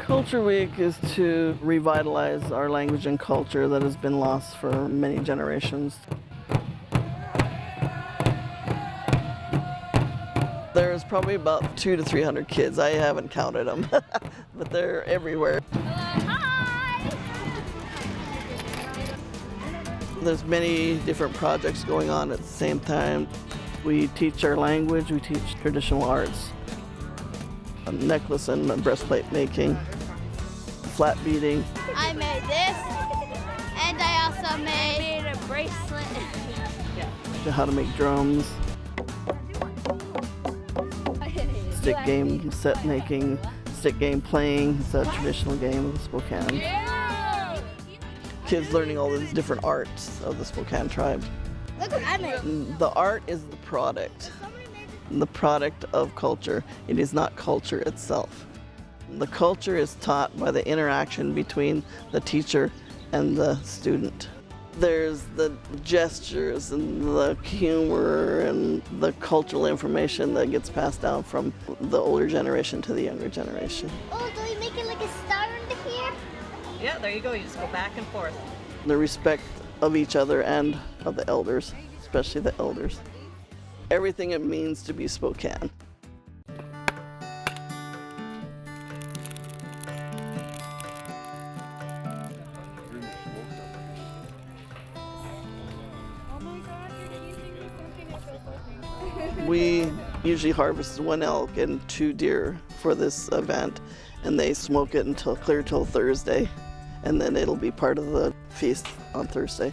Culture Week is to revitalize our language and culture that has been lost for many generations. There's probably about 200 to 300 kids. I haven't counted them, but they're everywhere. Hi! There's many different projects going on at the same time. We teach our language, we teach traditional arts, necklace and breastplate making, flat beading. I made this, and I also made a bracelet. How to make drums, stick game set making, stick game playing. It's a traditional game of Spokane. Kids learning all these different arts of the Spokane tribe. Look what I made. The art is the product of culture. It is not culture itself. The culture is taught by the interaction between the teacher and the student. There's the gestures and the humor and the cultural information that gets passed down from the older generation to the younger generation. Oh, do we make it like a star under here? Yeah, there you go. You just go back and forth. The respect of each other and of the elders, especially the elders. Everything it means to be Spokane. We usually harvest 1 elk and 2 deer for this event, and they smoke it until clear till Thursday, and then it'll be part of the feast on Thursday.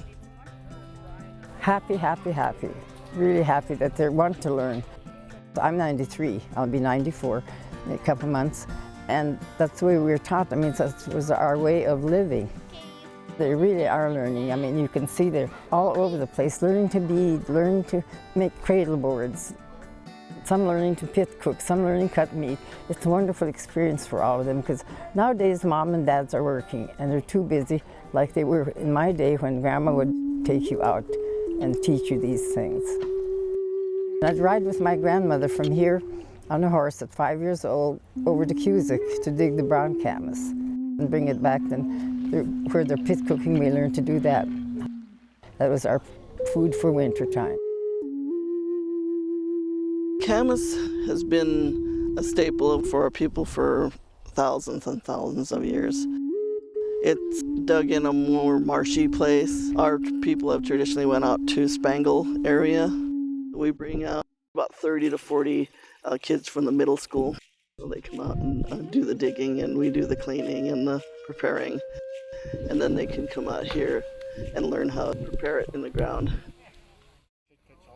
Happy, happy, happy. Really happy that they want to learn. I'm 93, I'll be 94 in a couple months, and that's the way we were taught. I mean, that was our way of living. They really are learning. I mean, you can see they're all over the place, learning to bead, learning to make cradle boards. Some learning to pit cook, some learning cut meat. It's a wonderful experience for all of them because nowadays mom and dads are working and they're too busy like they were in my day when grandma would take you out and teach you these things. I'd ride with my grandmother from here on a horse at 5 years old over to Cusick to dig the brown camas and bring it back. Then where they're pit cooking, we learned to do that. That was our food for winter time. Camas has been a staple for our people for thousands and thousands of years. It's dug in a more marshy place. Our people have traditionally went out to Spangle area. We bring out about 30 to 40 kids from the middle school. So they come out and do the digging, and we do the cleaning and the preparing. And then they can come out here and learn how to prepare it in the ground.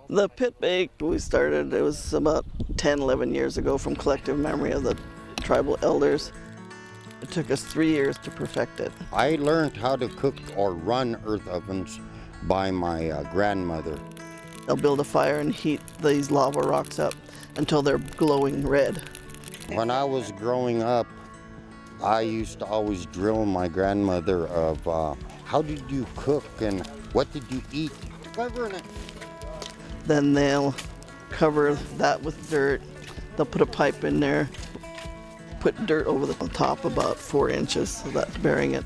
The pit bake we started, it was about 10, 11 years ago from collective memory of the tribal elders. It took us 3 years to perfect it. I learned how to cook or run earth ovens by my grandmother. They'll build a fire and heat these lava rocks up until they're glowing red. When I was growing up, I used to always drill my grandmother of how did you cook and what did you eat? Covering it. Then they'll cover that with dirt. They'll put a pipe in there, put dirt over the top about 4 inches, so that's bearing it.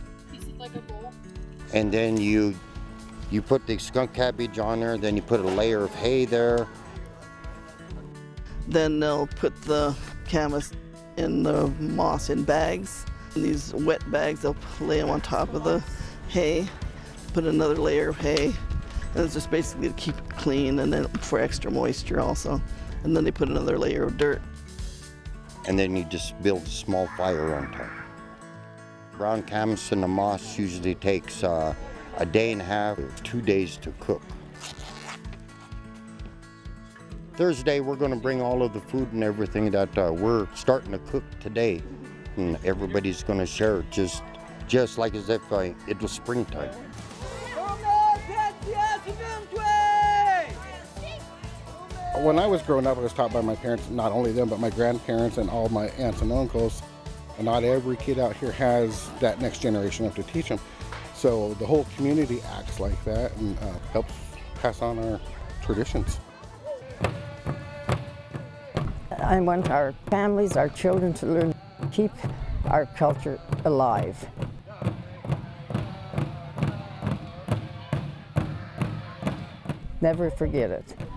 And then you put the skunk cabbage on there, then you put a layer of hay there. Then they'll put the camas in the moss in bags. In these wet bags, they'll lay them on top of the hay, put another layer of hay, and it's just basically to keep it clean and then for extra moisture also. And then they put another layer of dirt. And then you just build a small fire on top. Brown camas in the moss usually takes a day and a half, 2 days to cook. Thursday, we're going to bring all of the food and everything that we're starting to cook today. And everybody's going to share it just like as if it was springtime. When I was growing up, I was taught by my parents, not only them, but my grandparents and all my aunts and uncles. And not every kid out here has that next generation up to teach them. So the whole community acts like that and helps pass on our traditions. I want our families, our children to learn, keep our culture alive. Never forget it.